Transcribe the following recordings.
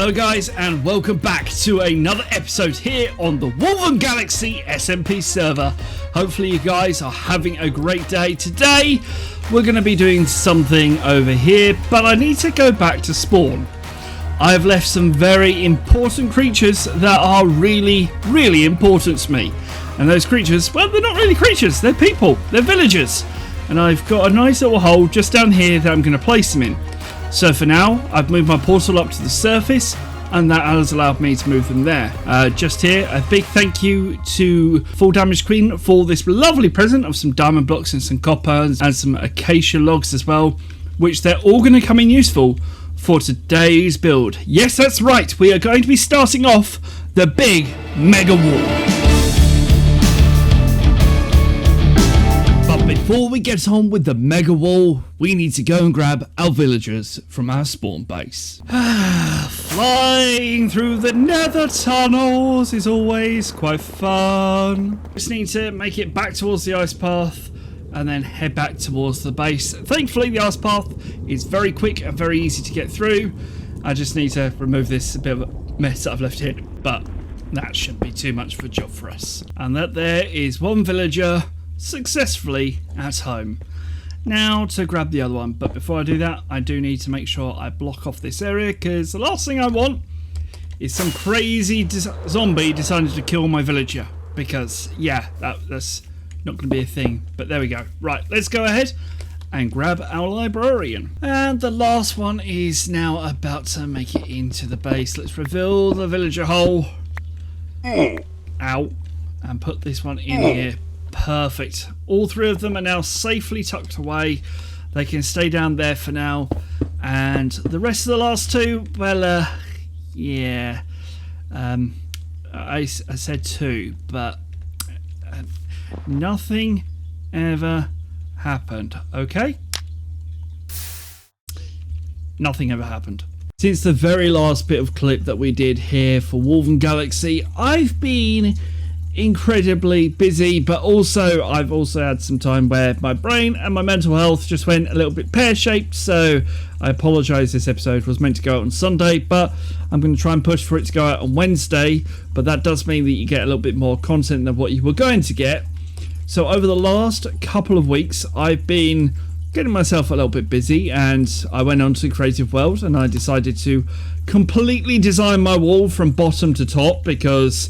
Hello guys, and welcome back to another episode here on the Wolven Galaxy SMP server. Hopefully you guys are having a great day. Today we're going to be doing something over here, but I need to go back to spawn. I've left some very important creatures that are really important to me. And those creatures, well, they're not really creatures, they're people, they're villagers. And I've got a nice little hole just down here that I'm going to place them in. So for now, I've moved my portal up to the surface, and that has allowed me to move them there. Just here, a big thank you to FallDamageQueen for this lovely present of some diamond blocks and some copper and some acacia logs as well, which they're all going to come in useful for today's build. Yes, that's right, we are going to be starting off the big mega wall. Before we get on with the mega wall, we need to go and grab our villagers from our spawn base. Flying through the nether tunnels is always quite fun. Just need to make it back towards the ice path and then head back towards the base. Thankfully the ice path is very quick and very easy to get through. I just need to remove this bit of a mess that I've left here, but that shouldn't be too much of a job for us. And that there is one villager successfully at home. Now to grab the other one, but before I do that I do need to make sure I block off this area, because the last thing I want is some crazy zombie deciding to kill my villager, because yeah, that's not going to be a thing. But there we go. Right, let's go ahead and grab our librarian. And the last one is now about to make it into the base. Let's reveal the villager hole. Ow. And put this one in here. Perfect. All three of them are now safely tucked away. They can stay down there for now. And the rest of the last two, well, yeah. I said two, but nothing ever happened. Okay? Nothing ever happened. Since the very last bit of clip that we did here for Wolven Galaxy, I've been incredibly busy, but also I've also had some time where my brain and my mental health just went a little bit pear-shaped, so I apologise. This episode was meant to go out on Sunday, but I'm going to try and push for it to go out on Wednesday, but that does mean that you get a little bit more content than what you were going to get. So over the last couple of weeks I've been getting myself a little bit busy, and I went on to Creative World and I decided to completely design my wall from bottom to top, because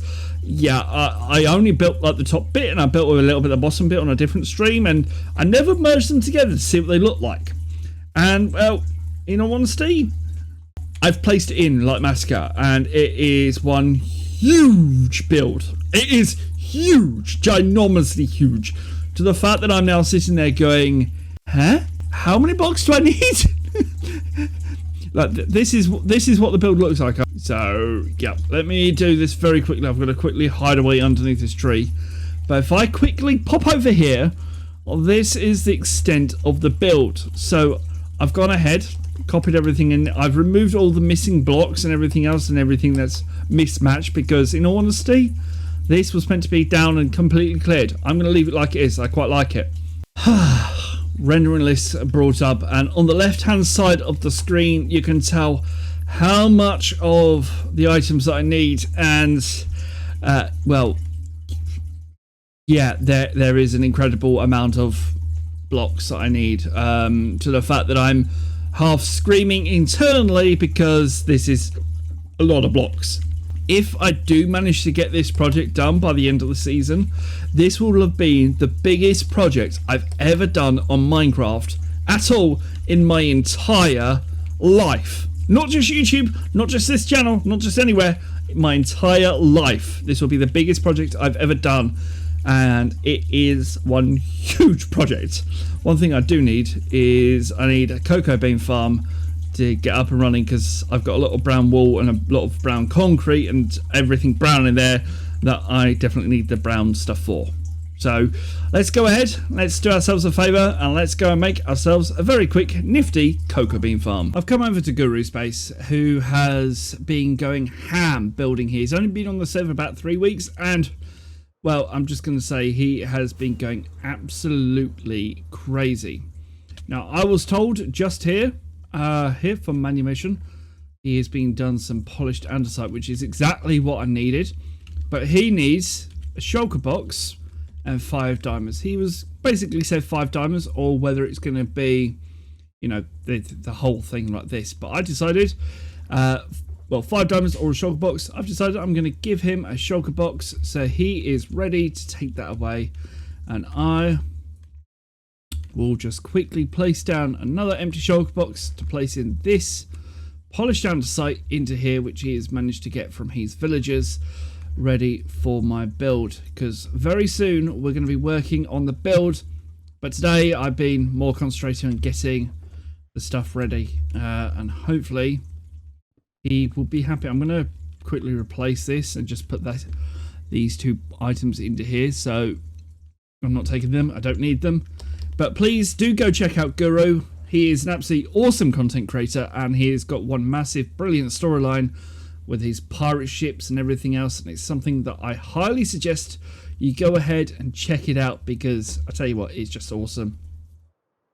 yeah, I only built like the top bit, and I built with a little bit of the bottom bit on a different stream, and I never merged them together to see what they look like. And well, in all honesty, I've placed it in like Massacre, and it is one huge build. It is huge, ginormously huge, to the fact that I'm now sitting there going, huh? How many blocks do I need? Like, this is what the build looks like. So yeah, let me do this very quickly. I've got to quickly hide away underneath this tree, but if I quickly pop over here, well, this is the extent of the build. So I've gone ahead, copied everything in. I've removed all the missing blocks and everything else and everything that's mismatched, because in all honesty this was meant to be down and completely cleared. I'm going to leave it like it is. I quite like it. Rendering list brought up, and on the left hand side of the screen you can tell how much of the items that I need, and well, yeah, there is an incredible amount of blocks that I need, to the fact that I'm half screaming internally because this is a lot of blocks. If I do manage to get this project done by the end of the season, this will have been the biggest project I've ever done on Minecraft at all in my entire life. Not just YouTube, not just this channel, not just anywhere, my entire life. This will be the biggest project I've ever done, and it is one huge project. One thing I do need is I need a cocoa bean farm to get up and running, because I've got a lot of brown wool and a lot of brown concrete and everything brown in there that I definitely need the brown stuff for. So let's go ahead, let's do ourselves a favour, and let's go and make ourselves a very quick nifty cocoa bean farm. I've come over to Guru's base, who has been going ham building here. He's only been on the server about 3 weeks, and well, I'm just going to say he has been going absolutely crazy. Now I was told just here from Manumation he has been done some polished andesite, which is exactly what I needed. But he needs a shulker box and 5 diamonds. He was basically said 5 diamonds, or whether it's going to be, you know, the whole thing like this. But I decided, well, 5 diamonds or a shulker box. I've decided I'm going to give him a shulker box, so he is ready to take that away. And I will just quickly place down another empty shulker box to place in this polished andesite into here, which he has managed to get from his villagers, ready for my build, because very soon we're going to be working on the build. But today I've been more concentrating on getting the stuff ready, and hopefully he will be happy. I'm going to quickly replace this and just put these 2 items into here, so I'm not taking them, I don't need them. But please do go check out Guru. He is an absolutely awesome content creator, and he has got one massive brilliant storyline with his pirate ships and everything else, and it's something that I highly suggest you go ahead and check it out, because I tell you what, it's just awesome.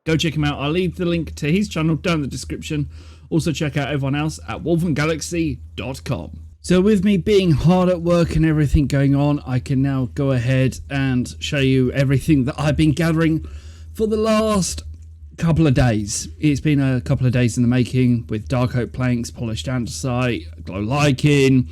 Go check him out. I'll leave the link to his channel down in the description. Also check out everyone else at wolvengalaxy.com. So with me being hard at work and everything going on, I can now go ahead and show you everything that I've been gathering for the last couple of days. It's been a couple of days in the making, with dark oak planks, polished andesite, glow lichen,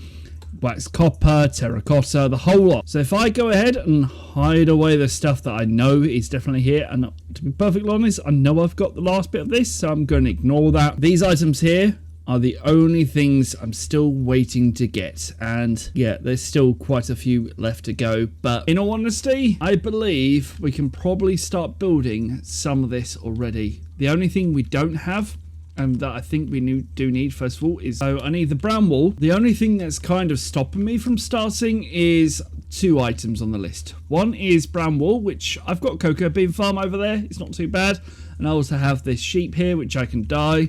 wax copper, terracotta, the whole lot. So if I go ahead and hide away the stuff that I know is definitely here, and to be perfectly honest, I know I've got the last bit of this, so I'm going to ignore that. These items here are the only things I'm still waiting to get, and yeah, there's still quite a few left to go. But in all honesty, I believe we can probably start building some of this already. The only thing we don't have, and that I think we do need first of all, is, so I need the brown wool. The only thing that's kind of stopping me from starting is 2 items on the list. One is brown wool, which I've got cocoa bean farm over there, it's not too bad, and I also have this sheep here which I can dye.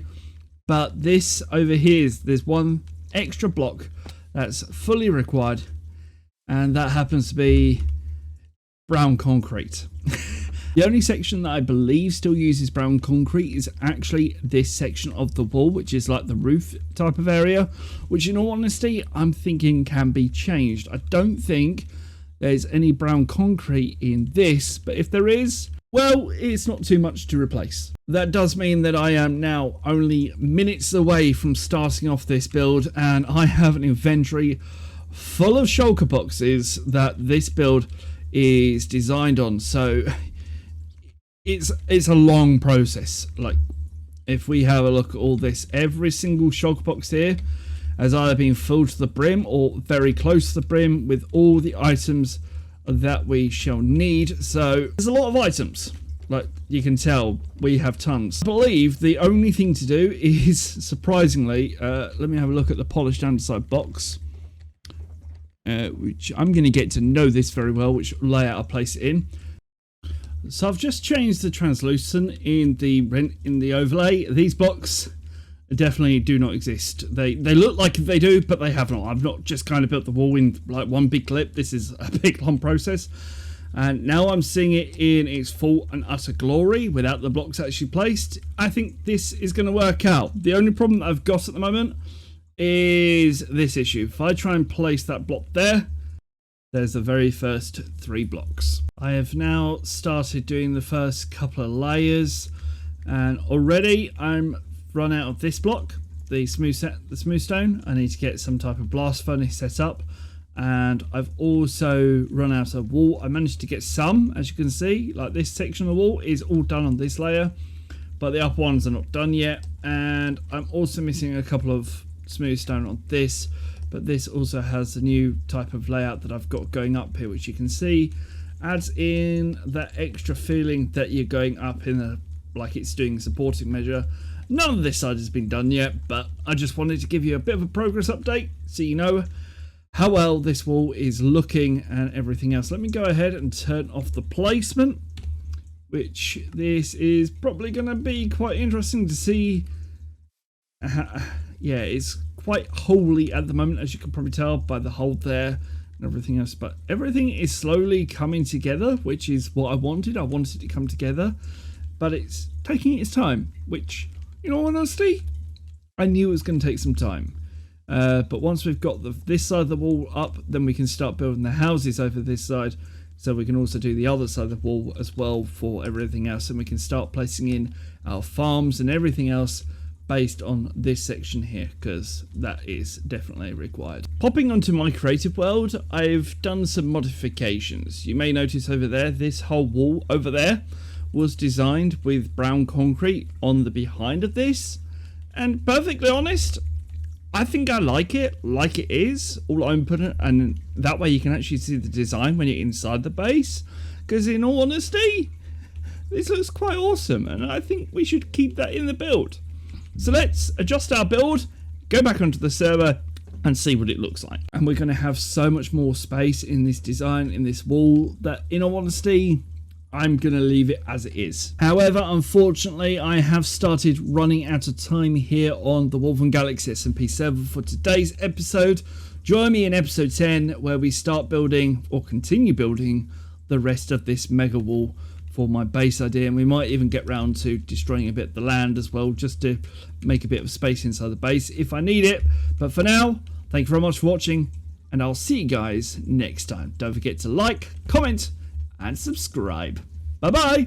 But this over here, there's one extra block that's fully required, and that happens to be brown concrete. The only section that I believe still uses brown concrete is actually this section of the wall, which is like the roof type of area, which in all honesty I'm thinking can be changed. I don't think there's any brown concrete in this, but if there is, well, it's not too much to replace. That does mean that I am now only minutes away from starting off this build, and I have an inventory full of shulker boxes that this build is designed on. So it's a long process. Like, if we have a look at all this, every single shulker box here has either been filled to the brim or very close to the brim with all the items that we shall need. So there's a lot of items, like you can tell we have tons. I believe the only thing to do is, surprisingly, let me have a look at the polished andesite box, which I'm going to get to know this very well, which layout I place it in. So I've just changed the translucent in the overlay. These blocks definitely do not exist. They look like they do, but they have not. I've not just kind of built the wall in like one big clip. This is a big long process, and now I'm seeing it in its full and utter glory without the blocks actually placed. I think this is going to work out. The only problem that I've got at the moment is this issue. If I try and place that block there, there's the very first 3 blocks. I have now started doing the first couple of layers, and already I'm run out of this block, the smooth stone. I need to get some type of blast furnace set up, and I've also run out of wool. I managed to get some, as you can see, like this section of the wall is all done on this layer, but the upper ones are not done yet. And I'm also missing a couple of smooth stone on this, but this also has the new type of layout that I've got going up here, which you can see adds in that extra feeling that you're going up in a, like it's doing a supporting measure. None of this side has been done yet, but I just wanted to give you a bit of a progress update so you know how well this wall is looking and everything else. Let me go ahead and turn off the placement, which this is probably going to be quite interesting to see. Yeah, it's quite holy at the moment, as you can probably tell by the hole there and everything else, but everything is slowly coming together, which is what I wanted. I wanted it to come together, but it's taking its time, which, in all honesty, I knew it was going to take some time. But once we've got this side of the wall up, then we can start building the houses over this side. So we can also do the other side of the wall as well for everything else. And we can start placing in our farms and everything else based on this section here, because that is definitely required. Popping onto my creative world, I've done some modifications. You may notice over there, this whole wall over there was designed with brown concrete on the behind of this. And perfectly honest, I think I like it is, all I'm putting, and that way you can actually see the design when you're inside the base. Because in all honesty, this looks quite awesome, and I think we should keep that in the build. So let's adjust our build, go back onto the server, and see what it looks like. And we're going to have so much more space in this design, in this wall, that in all honesty, I'm going to leave it as it is. However, unfortunately, I have started running out of time here on the Wolven Galaxy SMP server for today's episode. Join me in episode 10, where we start building, or continue building, the rest of this mega wall for my base idea, and we might even get round to destroying a bit of the land as well, just to make a bit of space inside the base if I need it. But for now, thank you very much for watching, and I'll see you guys next time. Don't forget to like, comment, and subscribe. Bye bye.